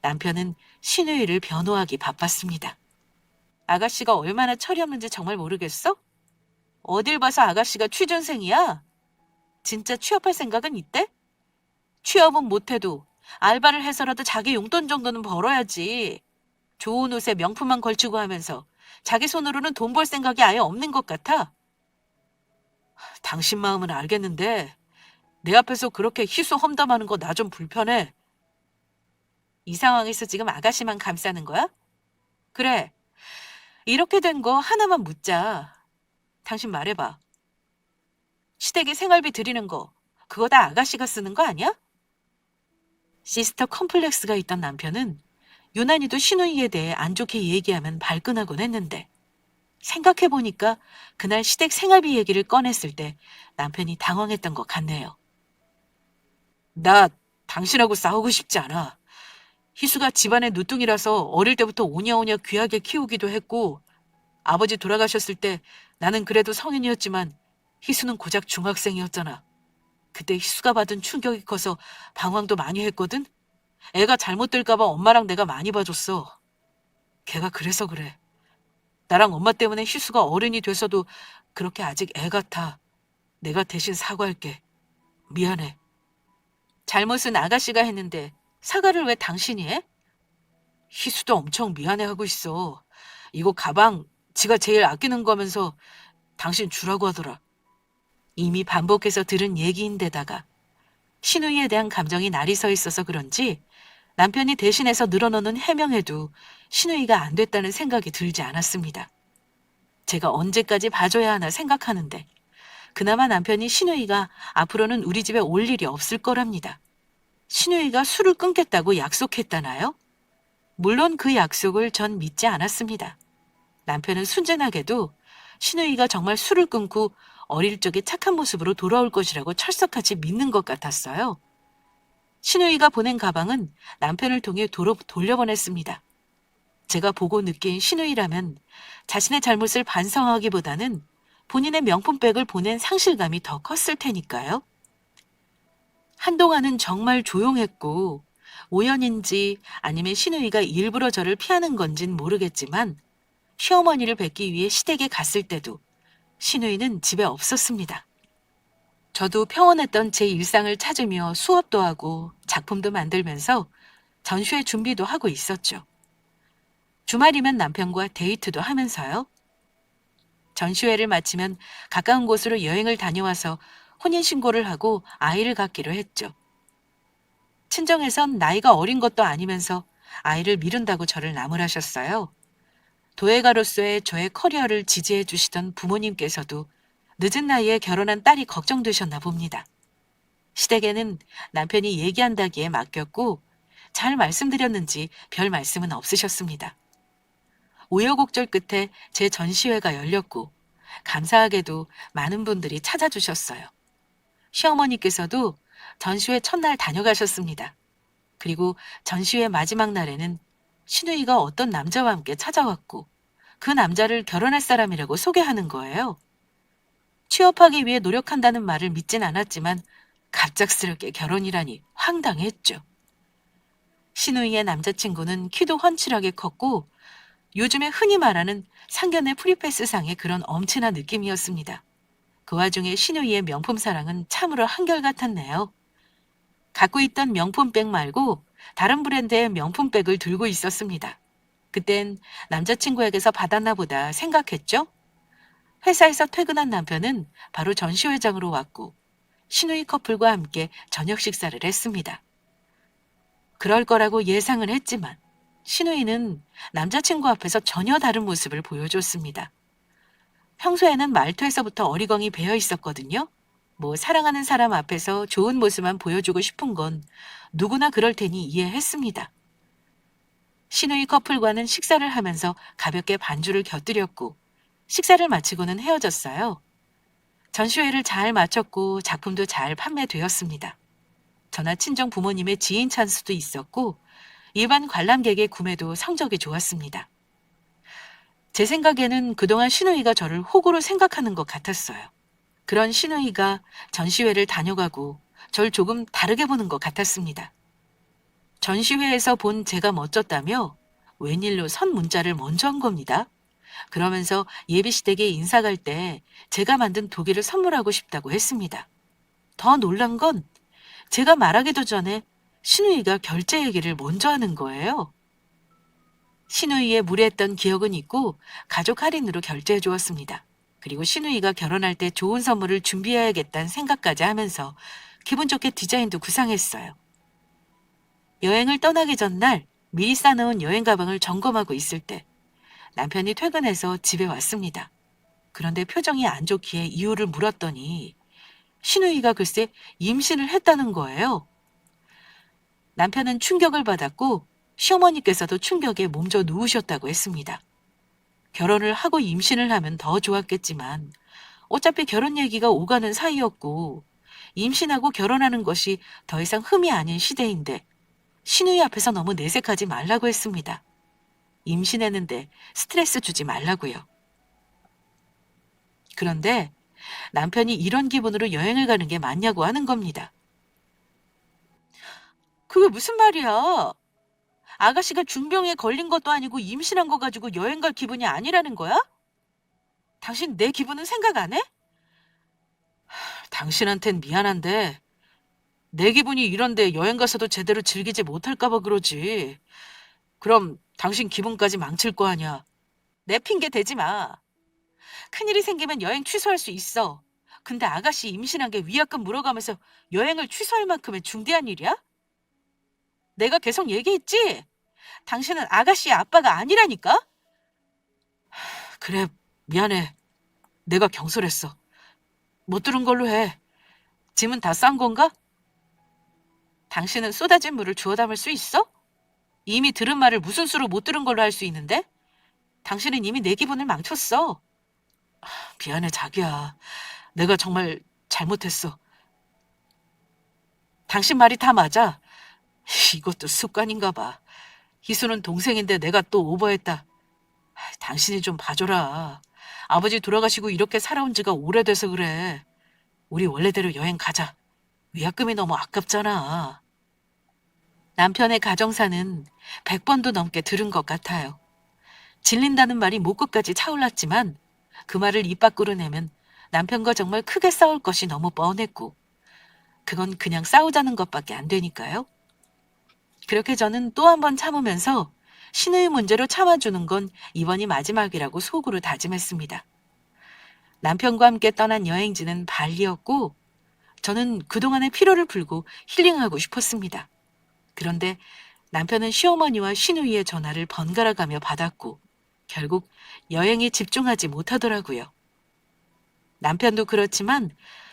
Speaker 1: 남편은 신우이를 변호하기 바빴습니다. 아가씨가 얼마나 철이 없는지 정말 모르겠어? 어딜 봐서 아가씨가 취준생이야? 진짜 취업할 생각은 있대? 취업은 못해도 알바를 해서라도 자기 용돈 정도는 벌어야지. 좋은 옷에 명품만 걸치고 하면서 자기 손으로는 돈 벌 생각이 아예 없는 것 같아. 당신 마음은 알겠는데 내 앞에서 그렇게 희수 험담하는 거 나 좀 불편해. 이 상황에서 지금 아가씨만 감싸는 거야? 그래. 이렇게 된 거 하나만 묻자. 당신 말해봐. 시댁에 생활비 드리는 거 그거 다 아가씨가 쓰는 거 아니야? 시스터 컴플렉스가 있던 남편은 유난히도 신우이에 대해 안 좋게 얘기하면 발끈하곤 했는데 생각해보니까 그날 시댁 생활비 얘기를 꺼냈을 때 남편이 당황했던 것 같네요. 나 당신하고 싸우고 싶지 않아. 희수가 집안의 누뚱이라서 어릴 때부터 오냐오냐 귀하게 키우기도 했고 아버지 돌아가셨을 때 나는 그래도 성인이었지만 희수는 고작 중학생이었잖아. 그때 희수가 받은 충격이 커서 방황도 많이 했거든. 애가 잘못될까 봐 엄마랑 내가 많이 봐줬어. 걔가 그래서 그래. 나랑 엄마 때문에 희수가 어른이 돼서도 그렇게 아직 애 같아. 내가 대신 사과할게. 미안해. 잘못은 아가씨가 했는데 사과를 왜 당신이 해? 희수도 엄청 미안해하고 있어. 이거 가방 지가 제일 아끼는 거면서 당신 주라고 하더라. 이미 반복해서 들은 얘기인데다가 신우이에 대한 감정이 날이 서 있어서 그런지 남편이 대신해서 늘어놓는 해명에도 신우이가 안 됐다는 생각이 들지 않았습니다. 제가 언제까지 봐줘야 하나 생각하는데 그나마 남편이 신우이가 앞으로는 우리 집에 올 일이 없을 거랍니다. 신우이가 술을 끊겠다고 약속했다나요? 물론 그 약속을 전 믿지 않았습니다. 남편은 순진하게도 신우이가 정말 술을 끊고 어릴 적의 착한 모습으로 돌아올 것이라고 철석같이 믿는 것 같았어요. 신우이가 보낸 가방은 남편을 통해 도로 돌려보냈습니다. 제가 보고 느낀 신우이라면 자신의 잘못을 반성하기보다는 본인의 명품백을 보낸 상실감이 더 컸을 테니까요. 한동안은 정말 조용했고 우연인지 아니면 신우이가 일부러 저를 피하는 건진 모르겠지만 시어머니를 뵙기 위해 시댁에 갔을 때도 신우이는 집에 없었습니다. 저도 평온했던 제 일상을 찾으며 수업도 하고 작품도 만들면서 전시회 준비도 하고 있었죠. 주말이면 남편과 데이트도 하면서요. 전시회를 마치면 가까운 곳으로 여행을 다녀와서 혼인신고를 하고 아이를 갖기로 했죠. 친정에선 나이가 어린 것도 아니면서 아이를 미룬다고 저를 나무라셨어요. 도예가로서의 저의 커리어를 지지해 주시던 부모님께서도 늦은 나이에 결혼한 딸이 걱정되셨나 봅니다. 시댁에는 남편이 얘기한다기에 맡겼고 잘 말씀드렸는지 별 말씀은 없으셨습니다. 우여곡절 끝에 제 전시회가 열렸고 감사하게도 많은 분들이 찾아주셨어요. 시어머니께서도 전시회 첫날 다녀가셨습니다. 그리고 전시회 마지막 날에는 신우이가 어떤 남자와 함께 찾아왔고 그 남자를 결혼할 사람이라고 소개하는 거예요. 취업하기 위해 노력한다는 말을 믿진 않았지만 갑작스럽게 결혼이라니 황당했죠. 신우이의 남자친구는 키도 훤칠하게 컸고 요즘에 흔히 말하는 상견례 프리패스상의 그런 엄친한 느낌이었습니다. 그 와중에 신우이의 명품 사랑은 참으로 한결같았네요. 갖고 있던 명품백 말고 다른 브랜드의 명품백을 들고 있었습니다. 그땐 남자친구에게서 받았나 보다 생각했죠. 회사에서 퇴근한 남편은 바로 전시회장으로 왔고 신우이 커플과 함께 저녁 식사를 했습니다. 그럴 거라고 예상은 했지만 신우이는 남자친구 앞에서 전혀 다른 모습을 보여줬습니다. 평소에는 말투에서부터 어리광이 배어 있었거든요. 사랑하는 사람 앞에서 좋은 모습만 보여주고 싶은 건 누구나 그럴 테니 이해했습니다. 신우이 커플과는 식사를 하면서 가볍게 반주를 곁들였고 식사를 마치고는 헤어졌어요. 전시회를 잘 마쳤고 작품도 잘 판매되었습니다. 저나 친정 부모님의 지인 찬스도 있었고 일반 관람객의 구매도 성적이 좋았습니다. 제 생각에는 그동안 신우이가 저를 호구로 생각하는 것 같았어요. 그런 신우이가 전시회를 다녀가고 절 조금 다르게 보는 것 같았습니다. 전시회에서 본 제가 멋졌다며 웬일로 선 문자를 먼저 한 겁니다. 그러면서 예비시댁에 인사 갈 때 제가 만든 도기를 선물하고 싶다고 했습니다. 더 놀란 건 제가 말하기도 전에 신우이가 결제 얘기를 먼저 하는 거예요. 신우이의 무례했던 기억은 있고 가족 할인으로 결제해 주었습니다. 그리고 신우이가 결혼할 때 좋은 선물을 준비해야겠다는 생각까지 하면서 기분 좋게 디자인도 구상했어요. 여행을 떠나기 전날 미리 싸놓은 여행 가방을 점검하고 있을 때 남편이 퇴근해서 집에 왔습니다. 그런데 표정이 안 좋기에 이유를 물었더니 신우이가 글쎄 임신을 했다는 거예요. 남편은 충격을 받았고 시어머니께서도 충격에 몸져 누우셨다고 했습니다. 결혼을 하고 임신을 하면 더 좋았겠지만 어차피 결혼 얘기가 오가는 사이였고 임신하고 결혼하는 것이 더 이상 흠이 아닌 시대인데 신우이 앞에서 너무 내색하지 말라고 했습니다. 임신했는데 스트레스 주지 말라고요. 그런데 남편이 이런 기분으로 여행을 가는 게 맞냐고 하는 겁니다. 그게 무슨 말이야? 아가씨가 중병에 걸린 것도 아니고 임신한 거 가지고 여행 갈 기분이 아니라는 거야? 당신 내 기분은 생각 안 해? 당신한텐 미안한데 내 기분이 이런데 여행 가서도 제대로 즐기지 못할까 봐 그러지. 그럼 당신 기분까지 망칠 거 아니야. 내 핑계 대지 마. 큰일이 생기면 여행 취소할 수 있어. 근데 아가씨 임신한 게 위약금 물어가면서 여행을 취소할 만큼의 중대한 일이야? 내가 계속 얘기했지? 당신은 아가씨의 아빠가 아니라니까? 그래, 미안해. 내가 경솔했어. 못 들은 걸로 해. 짐은 다 싼 건가? 당신은 쏟아진 물을 주워 담을 수 있어? 이미 들은 말을 무슨 수로 못 들은 걸로 할 수 있는데? 당신은 이미 내 기분을 망쳤어. 미안해, 자기야. 내가 정말 잘못했어. 당신 말이 다 맞아. 이것도 습관인가 봐. 희수는 동생인데 내가 또 오버했다. 당신이 좀 봐줘라. 아버지 돌아가시고 이렇게 살아온 지가 오래돼서 그래. 우리 원래대로 여행 가자. 위약금이 너무 아깝잖아. 남편의 가정사는 100번도 넘게 들은 것 같아요. 질린다는 말이 목끝까지 차올랐지만 그 말을 입 밖으로 내면 남편과 정말 크게 싸울 것이 너무 뻔했고 그건 그냥 싸우자는 것밖에 안 되니까요. 그렇게 저는 또 한 번 참으면서 신의 문제로 참아주는 건 이번이 마지막이라고 속으로 다짐했습니다. 남편과 함께 떠난 여행지는 발리였고 저는 그동안의 피로를 풀고 힐링하고 싶었습니다. 그런데 남편은 시어머니와 시누이의 전화를 번갈아 가며 받았고 결국 여행에 집중하지 못하더라고요. 남편도 그렇지만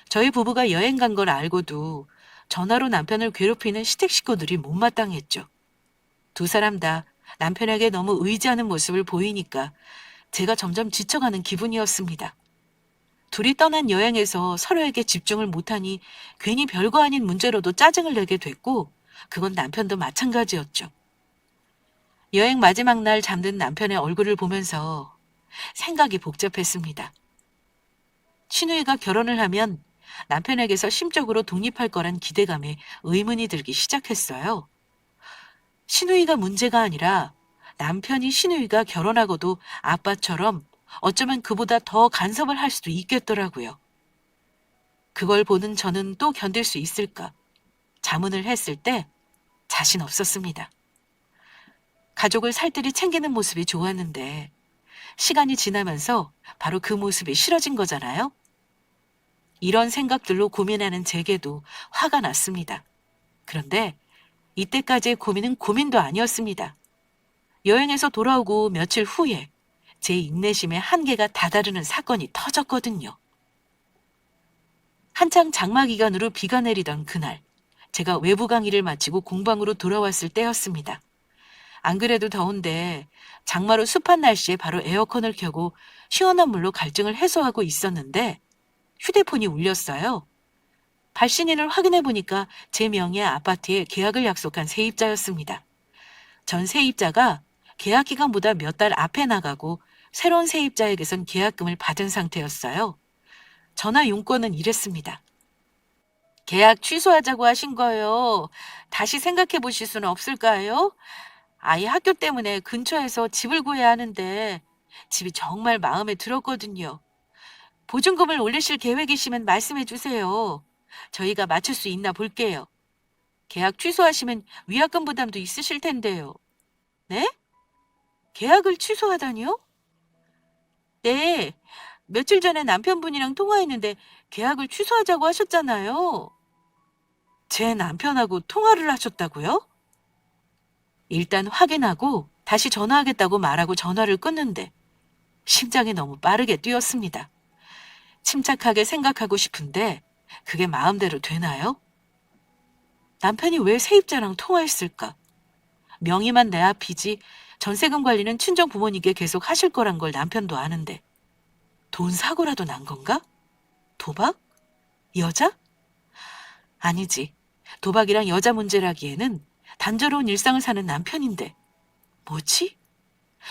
Speaker 1: 저희 부부가 여행 간 걸 알고도 전화로 남편을 괴롭히는 시댁 식구들이 못마땅했죠. 두 사람 다 남편에게 너무 의지하는 모습을 보이니까 제가 점점 지쳐가는 기분이었습니다. 둘이 떠난 여행에서 서로에게 집중을 못하니 괜히 별거 아닌 문제로도 짜증을 내게 됐고 그건 남편도 마찬가지였죠. 여행 마지막 날 잠든 남편의 얼굴을 보면서 생각이 복잡했습니다. 신우이가 결혼을 하면 남편에게서 심적으로 독립할 거란 기대감에 의문이 들기 시작했어요. 신우이가 문제가 아니라 남편이 신우이가 결혼하고도 아빠처럼 어쩌면 그보다 더 간섭을 할 수도 있겠더라고요. 그걸 보는 저는 또 견딜 수 있을까? 자문을 했을 때 자신 없었습니다. 가족을 살뜰히 챙기는 모습이 좋았는데 시간이 지나면서 바로 그 모습이 싫어진 거잖아요. 이런 생각들로 고민하는 제게도 화가 났습니다. 그런데 이때까지의 고민은 고민도 아니었습니다. 여행에서 돌아오고 며칠 후에 제 인내심의 한계가 다다르는 사건이 터졌거든요. 한창 장마 기간으로 비가 내리던 그날, 제가 외부 강의를 마치고 공방으로 돌아왔을 때였습니다. 안 그래도 더운데 장마로 습한 날씨에 바로 에어컨을 켜고 시원한 물로 갈증을 해소하고 있었는데 휴대폰이 울렸어요. 발신인을 확인해 보니까 제 명의의 아파트에 계약을 약속한 세입자였습니다. 전 세입자가 계약 기간보다 몇 달 앞에 나가고 새로운 세입자에게선 계약금을 받은 상태였어요. 전화 용건은 이랬습니다. 계약 취소하자고 하신 거예요. 다시 생각해 보실 수는 없을까요? 아이 학교 때문에 근처에서 집을 구해야 하는데 집이 정말 마음에 들었거든요. 보증금을 올리실 계획이시면 말씀해 주세요. 저희가 맞출 수 있나 볼게요. 계약 취소하시면 위약금 부담도 있으실 텐데요. 네? 계약을 취소하다니요? 네. 며칠 전에 남편분이랑 통화했는데 계약을 취소하자고 하셨잖아요. 제 남편하고 통화를 하셨다고요? 일단 확인하고 다시 전화하겠다고 말하고 전화를 끊는데 심장이 너무 빠르게 뛰었습니다. 침착하게 생각하고 싶은데 그게 마음대로 되나요? 남편이 왜 세입자랑 통화했을까? 명의만 내 앞이지 전세금 관리는 친정 부모님께 계속 하실 거란 걸 남편도 아는데 돈 사고라도 난 건가? 도박? 여자? 아니지. 도박이랑 여자 문제라기에는 단조로운 일상을 사는 남편인데 뭐지?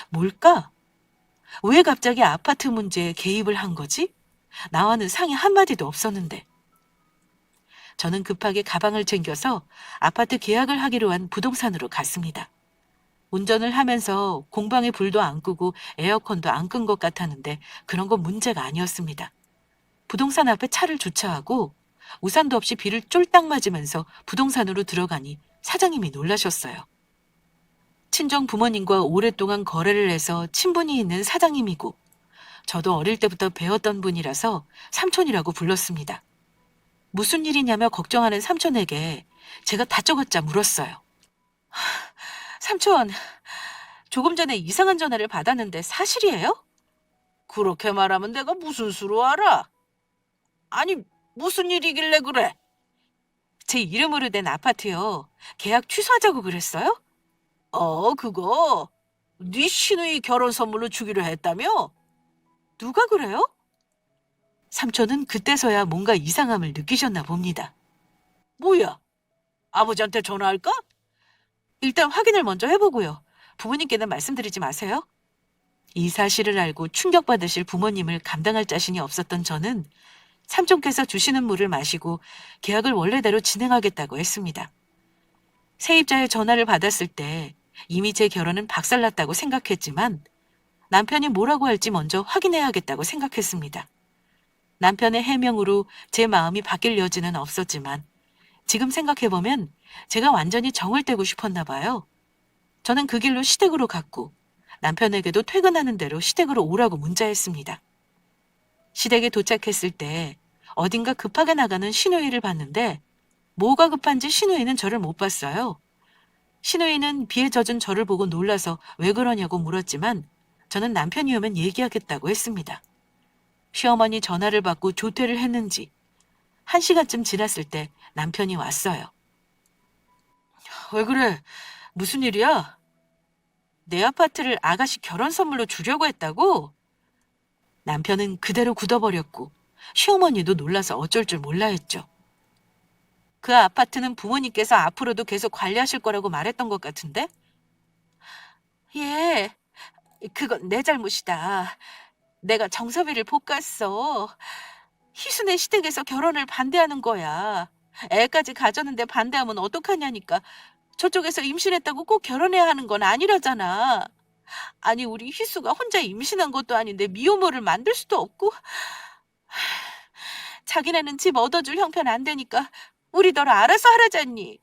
Speaker 1: 뭘까? 왜 갑자기 아파트 문제에 개입을 한 거지? 나와는 상의 한마디도 없었는데. 저는 급하게 가방을 챙겨서 아파트 계약을 하기로 한 부동산으로 갔습니다. 운전을 하면서 공방에 불도 안 끄고 에어컨도 안 끈 것 같았는데 그런 건 문제가 아니었습니다. 부동산 앞에 차를 주차하고 우산도 없이 비를 쫄딱 맞으면서 부동산으로 들어가니 사장님이 놀라셨어요. 친정 부모님과 오랫동안 거래를 해서 친분이 있는 사장님이고 저도 어릴 때부터 배웠던 분이라서 삼촌이라고 불렀습니다. 무슨 일이냐며 걱정하는 삼촌에게 제가 다짜고짜 물었어요. 삼촌, 조금 전에 이상한 전화를 받았는데 사실이에요? 그렇게 말하면 내가 무슨 수로 알아? 아니, 무슨 일이길래 그래? 제 이름으로 된 아파트요. 계약 취소하자고 그랬어요? 그거 네 시누이 결혼 선물로 주기로 했다며? 누가 그래요? 삼촌은 그때서야 뭔가 이상함을 느끼셨나 봅니다. 뭐야? 아버지한테 전화할까? 일단 확인을 먼저 해보고요. 부모님께는 말씀드리지 마세요. 이 사실을 알고 충격받으실 부모님을 감당할 자신이 없었던 저는 삼촌께서 주시는 물을 마시고 계약을 원래대로 진행하겠다고 했습니다. 세입자의 전화를 받았을 때 이미 제 결혼은 박살났다고 생각했지만 남편이 뭐라고 할지 먼저 확인해야겠다고 생각했습니다. 남편의 해명으로 제 마음이 바뀔 여지는 없었지만 지금 생각해보면 제가 완전히 정을 떼고 싶었나 봐요. 저는 그 길로 시댁으로 갔고 남편에게도 퇴근하는 대로 시댁으로 오라고 문자했습니다. 시댁에 도착했을 때 어딘가 급하게 나가는 신우이를 봤는데 뭐가 급한지 신우이는 저를 못 봤어요. 신우이는 비에 젖은 저를 보고 놀라서 왜 그러냐고 물었지만 저는 남편이 오면 얘기하겠다고 했습니다. 시어머니 전화를 받고 조퇴를 했는지 1시간쯤 지났을 때 남편이 왔어요. 왜 그래? 무슨 일이야? 내 아파트를 아가씨 결혼 선물로 주려고 했다고? 남편은 그대로 굳어버렸고 시어머니도 놀라서 어쩔 줄 몰라 했죠. 그 아파트는 부모님께서 앞으로도 계속 관리하실 거라고 말했던 것 같은데? 예, 그건 내 잘못이다. 내가 정섭이를 볶았어. 희순의 시댁에서 결혼을 반대하는 거야. 애까지 가졌는데 반대하면 어떡하냐니까. 저쪽에서 임신했다고 꼭 결혼해야 하는 건 아니라잖아. 아니, 우리 희수가 혼자 임신한 것도 아닌데 미혼모를 만들 수도 없고. 자기네는 집 얻어줄 형편 안 되니까 우리더러 알아서 하라잖니.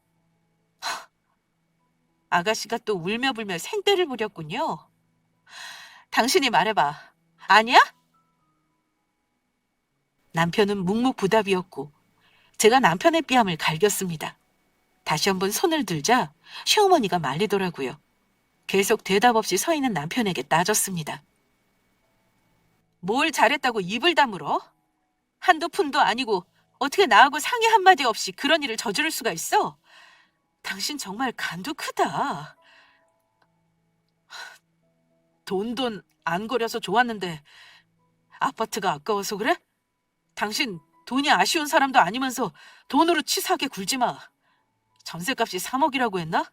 Speaker 1: 아가씨가 또 울며불며 생떼를 부렸군요. 당신이 말해봐. 아니야? 남편은 묵묵부답이었고 제가 남편의 뺨을 갈겼습니다. 다시 한번 손을 들자 시어머니가 말리더라고요. 계속 대답 없이 서 있는 남편에게 따졌습니다. 뭘 잘했다고 입을 다물어? 한두 푼도 아니고 어떻게 나하고 상의 한마디 없이 그런 일을 저지를 수가 있어? 당신 정말 간도 크다. 돈 안 거려서 좋았는데 아파트가 아까워서 그래? 당신 돈이 아쉬운 사람도 아니면서 돈으로 치사하게 굴지 마. 전셋값이 3억이라고 했나?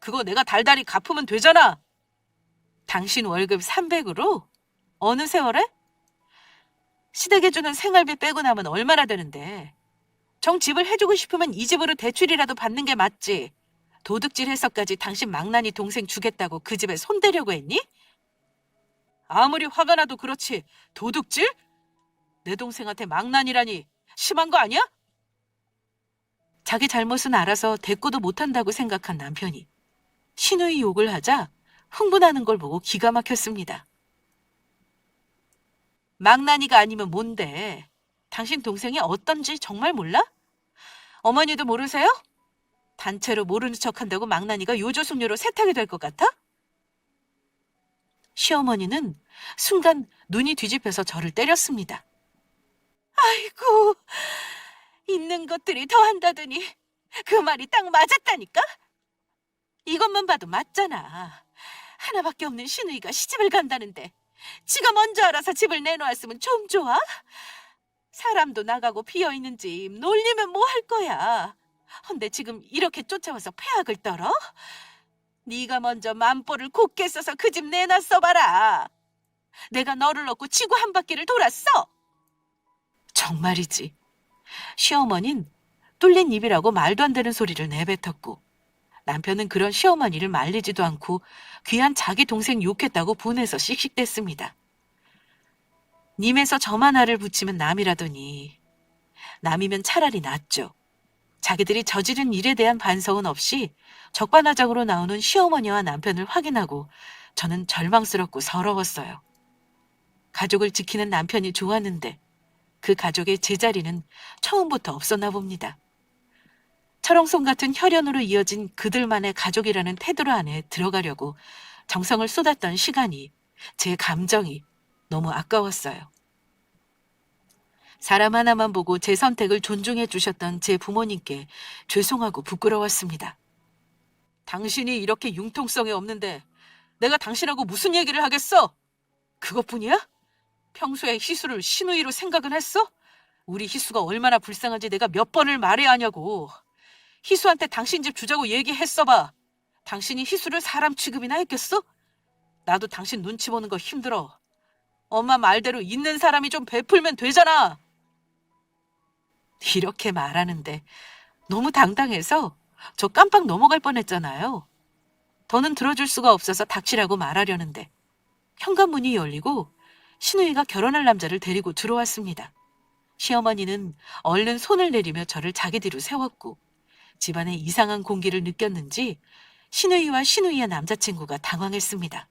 Speaker 1: 그거 내가 달달이 갚으면 되잖아. 당신 월급 300으로? 어느 세월에? 시댁에 주는 생활비 빼고 나면 얼마나 되는데. 정 집을 해주고 싶으면 이 집으로 대출이라도 받는 게 맞지. 도둑질해서까지 당신 망나니 동생 주겠다고 그 집에 손대려고 했니? 아무리 화가 나도 그렇지. 도둑질? 내 동생한테 망나니라니 심한 거 아니야? 자기 잘못은 알아서 대꾸도 못한다고 생각한 남편이 신우이 욕을 하자 흥분하는 걸 보고 기가 막혔습니다. 망나니가 아니면 뭔데? 당신 동생이 어떤지 정말 몰라? 어머니도 모르세요? 단체로 모르는 척한다고 망나니가 요조숙녀로 세탁이 될 것 같아? 시어머니는 순간 눈이 뒤집혀서 저를 때렸습니다. 아이고, 있는 것들이 더한다더니 그 말이 딱 맞았다니까? 이것만 봐도 맞잖아. 하나밖에 없는 신우이가 시집을 간다는데 지가 먼저 알아서 집을 내놓았으면 좀 좋아? 사람도 나가고 비어있는 집 놀리면 뭐 할 거야. 헌데 지금 이렇게 쫓아와서 폐악을 떨어? 네가 먼저 맘보를 곧게 써서 그 집 내놨어 봐라. 내가 너를 얻고 지구 한 바퀴를 돌았어. 정말이지. 시어머니는 뚫린 입이라고 말도 안 되는 소리를 내뱉었고 남편은 그런 시어머니를 말리지도 않고 귀한 자기 동생 욕했다고 분해서 씩씩댔습니다. 님에서 점 하나를 붙이면 남이라더니 남이면 차라리 낫죠. 자기들이 저지른 일에 대한 반성은 없이 적반하장으로 나오는 시어머니와 남편을 확인하고 저는 절망스럽고 서러웠어요. 가족을 지키는 남편이 좋았는데 그 가족의 제자리는 처음부터 없었나 봅니다. 철옹성 같은 혈연으로 이어진 그들만의 가족이라는 태도 안에 들어가려고 정성을 쏟았던 시간이, 제 감정이 너무 아까웠어요. 사람 하나만 보고 제 선택을 존중해 주셨던 제 부모님께 죄송하고 부끄러웠습니다. 당신이 이렇게 융통성이 없는데 내가 당신하고 무슨 얘기를 하겠어? 그것뿐이야? 평소에 희수를 신우이로 생각은 했어? 우리 희수가 얼마나 불쌍한지 내가 몇 번을 말해야 하냐고. 희수한테 당신 집 주자고 얘기했어봐. 당신이 희수를 사람 취급이나 했겠어? 나도 당신 눈치 보는 거 힘들어. 엄마 말대로 있는 사람이 좀 베풀면 되잖아. 이렇게 말하는데 너무 당당해서 저 깜빡 넘어갈 뻔했잖아요. 더는 들어줄 수가 없어서 닥치라고 말하려는데 현관문이 열리고 신우이가 결혼할 남자를 데리고 들어왔습니다. 시어머니는 얼른 손을 내리며 저를 자기 뒤로 세웠고 집안에 이상한 공기를 느꼈는지 신우이와 신우이의 남자친구가 당황했습니다.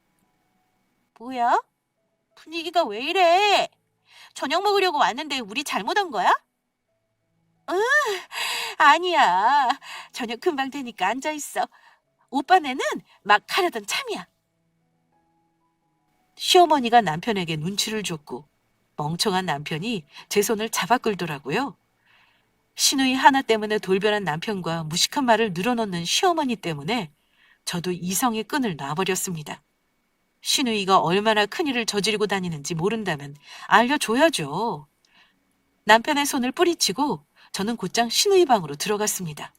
Speaker 1: 뭐야? 분위기가 왜 이래? 저녁 먹으려고 왔는데 우리 잘못한 거야? 아니야. 저녁 금방 되니까 앉아있어. 오빠네는 막 하려던 참이야. 시어머니가 남편에게 눈치를 줬고 멍청한 남편이 제 손을 잡아 끌더라고요. 신우이 하나 때문에 돌변한 남편과 무식한 말을 늘어놓는 시어머니 때문에 저도 이성의 끈을 놔버렸습니다. 신우이가 얼마나 큰일을 저지르고 다니는지 모른다면 알려줘야죠. 남편의 손을 뿌리치고 저는 곧장 신우이 방으로 들어갔습니다.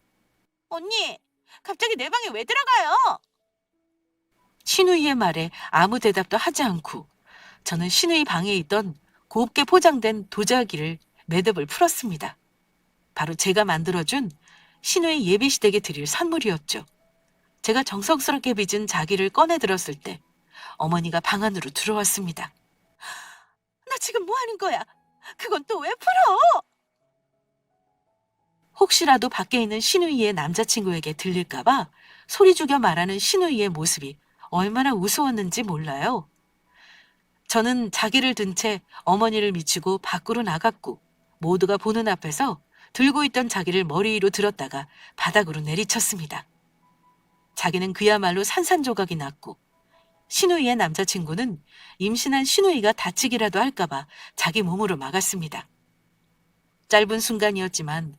Speaker 1: 언니, 갑자기 내 방에 왜 들어가요? 신우이의 말에 아무 대답도 하지 않고 저는 신우이 방에 있던 곱게 포장된 도자기를 매듭을 풀었습니다. 바로 제가 만들어준 신우이 예비시댁에 드릴 선물이었죠. 제가 정성스럽게 빚은 자기를 꺼내 들었을 때 어머니가 방 안으로 들어왔습니다. 나 지금 뭐 하는 거야? 그건 또 왜 풀어? 혹시라도 밖에 있는 신우이의 남자친구에게 들릴까봐 소리 죽여 말하는 신우이의 모습이 얼마나 우스웠는지 몰라요. 저는 자기를 든 채 어머니를 미치고 밖으로 나갔고 모두가 보는 앞에서 들고 있던 자기를 머리 위로 들었다가 바닥으로 내리쳤습니다. 자기는 그야말로 산산조각이 났고 신우이의 남자친구는 임신한 신우이가 다치기라도 할까봐 자기 몸으로 막았습니다. 짧은 순간이었지만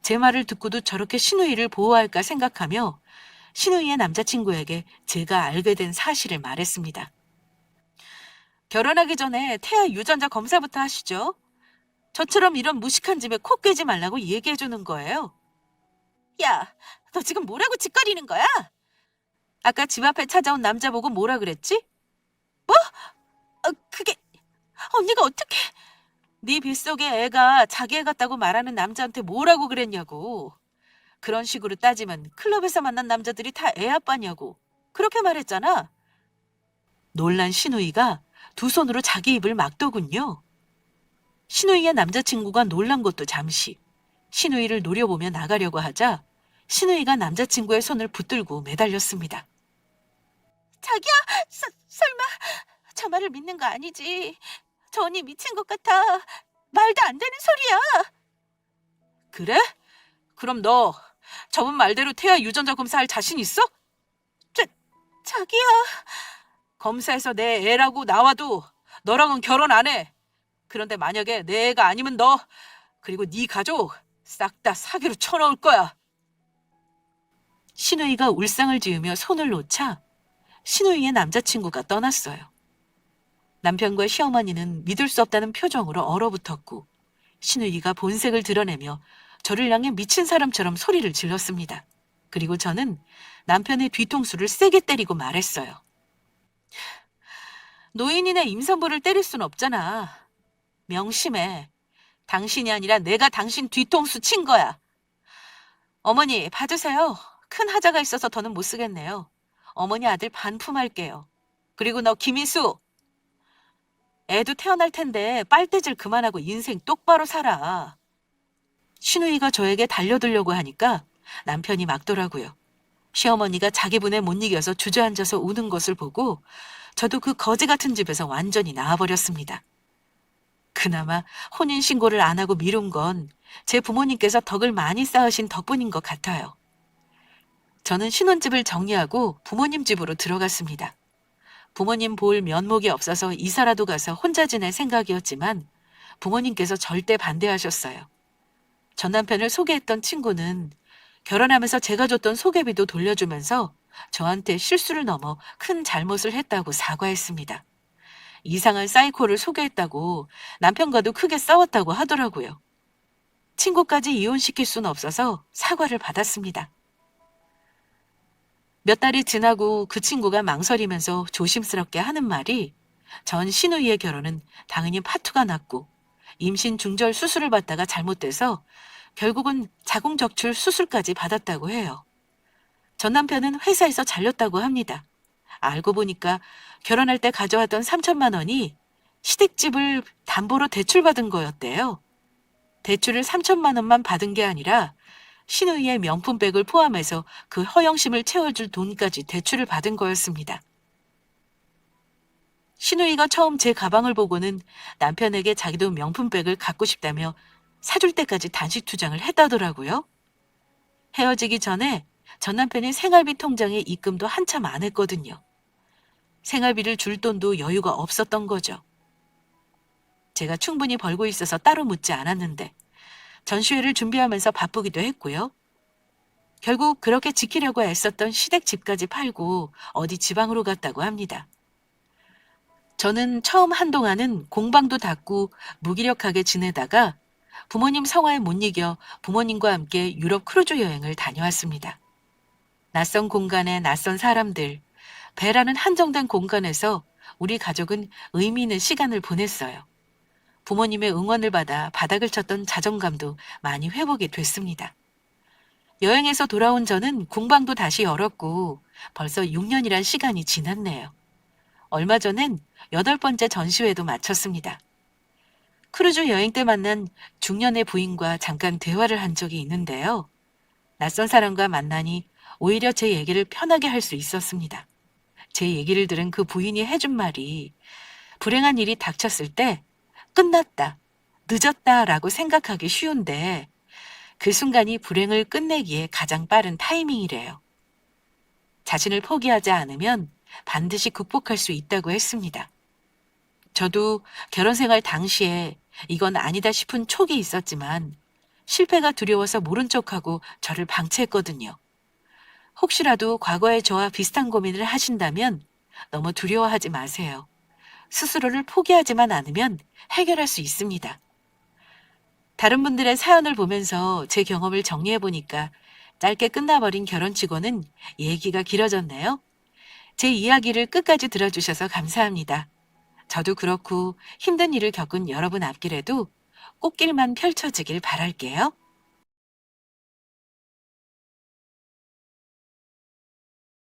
Speaker 1: 제 말을 듣고도 저렇게 신우이를 보호할까 생각하며 신우이의 남자친구에게 제가 알게 된 사실을 말했습니다. 결혼하기 전에 태아 유전자 검사부터 하시죠. 저처럼 이런 무식한 집에 코 깨지 말라고 얘기해 주는 거예요. 야, 너 지금 뭐라고 짓거리는 거야? 아까 집 앞에 찾아온 남자 보고 뭐라 그랬지? 뭐? 그게 언니가 어떻게? 네 뱃속에 애가 자기 애 같다고 말하는 남자한테 뭐라고 그랬냐고. 그런 식으로 따지면 클럽에서 만난 남자들이 다 애 아빠냐고. 그렇게 말했잖아. 놀란 신우이가 두 손으로 자기 입을 막더군요. 신우이의 남자친구가 놀란 것도 잠시. 신우이를 노려보며 나가려고 하자 신우이가 남자친구의 손을 붙들고 매달렸습니다. 자기야, 설마 저 말을 믿는 거 아니지? 저 언니 미친 것 같아. 말도 안 되는 소리야. 그래? 그럼 너 저분 말대로 태아 유전자 검사할 자신 있어? 자기야. 검사에서 내 애라고 나와도 너랑은 결혼 안 해. 그런데 만약에 내 애가 아니면 너 그리고 네 가족 싹 다 사기로 쳐넣을 거야. 신우이가 울상을 지으며 손을 놓자 신우이의 남자친구가 떠났어요. 남편과 시어머니는 믿을 수 없다는 표정으로 얼어붙었고 신우이가 본색을 드러내며 저를 향해 미친 사람처럼 소리를 질렀습니다. 그리고 저는 남편의 뒤통수를 세게 때리고 말했어요. 노인이네 임산부를 때릴 순 없잖아. 명심해. 당신이 아니라 내가 당신 뒤통수 친 거야. 어머니 봐주세요. 큰 하자가 있어서 더는 못 쓰겠네요. 어머니 아들 반품할게요. 그리고 너 김희수. 애도 태어날 텐데 빨대질 그만하고 인생 똑바로 살아. 신우이가 저에게 달려들려고 하니까 남편이 막더라고요. 시어머니가 자기 분에 못 이겨서 주저앉아서 우는 것을 보고 저도 그 거지 같은 집에서 완전히 나와버렸습니다. 그나마 혼인신고를 안 하고 미룬 건 제 부모님께서 덕을 많이 쌓으신 덕분인 것 같아요. 저는 신혼집을 정리하고 부모님 집으로 들어갔습니다. 부모님 볼 면목이 없어서 이사라도 가서 혼자 지낼 생각이었지만 부모님께서 절대 반대하셨어요. 전 남편을 소개했던 친구는 결혼하면서 제가 줬던 소개비도 돌려주면서 저한테 실수를 넘어 큰 잘못을 했다고 사과했습니다. 이상한 사이코를 소개했다고 남편과도 크게 싸웠다고 하더라고요. 친구까지 이혼시킬 수는 없어서 사과를 받았습니다. 몇 달이 지나고 그 친구가 망설이면서 조심스럽게 하는 말이 전 신우이의 결혼은 당연히 파투가 났고 임신 중절 수술을 받다가 잘못돼서 결국은 자궁적출 수술까지 받았다고 해요. 전 남편은 회사에서 잘렸다고 합니다. 알고 보니까 결혼할 때 가져왔던 3천만 원이 시댁집을 담보로 대출받은 거였대요. 대출을 3천만 원만 받은 게 아니라 신우이의 명품백을 포함해서 그 허영심을 채워줄 돈까지 대출을 받은 거였습니다. 신우이가 처음 제 가방을 보고는 남편에게 자기도 명품백을 갖고 싶다며 사줄 때까지 단식 투정을 했다더라고요. 헤어지기 전에 전 남편이 생활비 통장에 입금도 한참 안 했거든요. 생활비를 줄 돈도 여유가 없었던 거죠. 제가 충분히 벌고 있어서 따로 묻지 않았는데 전시회를 준비하면서 바쁘기도 했고요. 결국 그렇게 지키려고 애썼던 시댁 집까지 팔고 어디 지방으로 갔다고 합니다. 저는 처음 한동안은 공방도 닫고 무기력하게 지내다가 부모님 성화에 못 이겨 부모님과 함께 유럽 크루즈 여행을 다녀왔습니다. 낯선 공간에 낯선 사람들, 배라는 한정된 공간에서 우리 가족은 의미 있는 시간을 보냈어요. 부모님의 응원을 받아 바닥을 쳤던 자존감도 많이 회복이 됐습니다. 여행에서 돌아온 저는 공방도 다시 열었고 벌써 6년이란 시간이 지났네요. 얼마 전엔 8번째 전시회도 마쳤습니다. 크루즈 여행 때 만난 중년의 부인과 잠깐 대화를 한 적이 있는데요. 낯선 사람과 만나니 오히려 제 얘기를 편하게 할 수 있었습니다. 제 얘기를 들은 그 부인이 해준 말이 불행한 일이 닥쳤을 때 끝났다, 늦었다라고 생각하기 쉬운데 그 순간이 불행을 끝내기에 가장 빠른 타이밍이래요. 자신을 포기하지 않으면 반드시 극복할 수 있다고 했습니다. 저도 결혼 생활 당시에 이건 아니다 싶은 촉이 있었지만 실패가 두려워서 모른 척하고 저를 방치했거든요. 혹시라도 과거의 저와 비슷한 고민을 하신다면 너무 두려워하지 마세요. 스스로를 포기하지만 않으면 해결할 수 있습니다. 다른 분들의 사연을 보면서 제 경험을 정리해보니까 짧게 끝나버린 결혼치고는 얘기가 길어졌네요. 제 이야기를 끝까지 들어주셔서 감사합니다. 저도 그렇고 힘든 일을 겪은 여러분 앞길에도 꽃길만 펼쳐지길 바랄게요.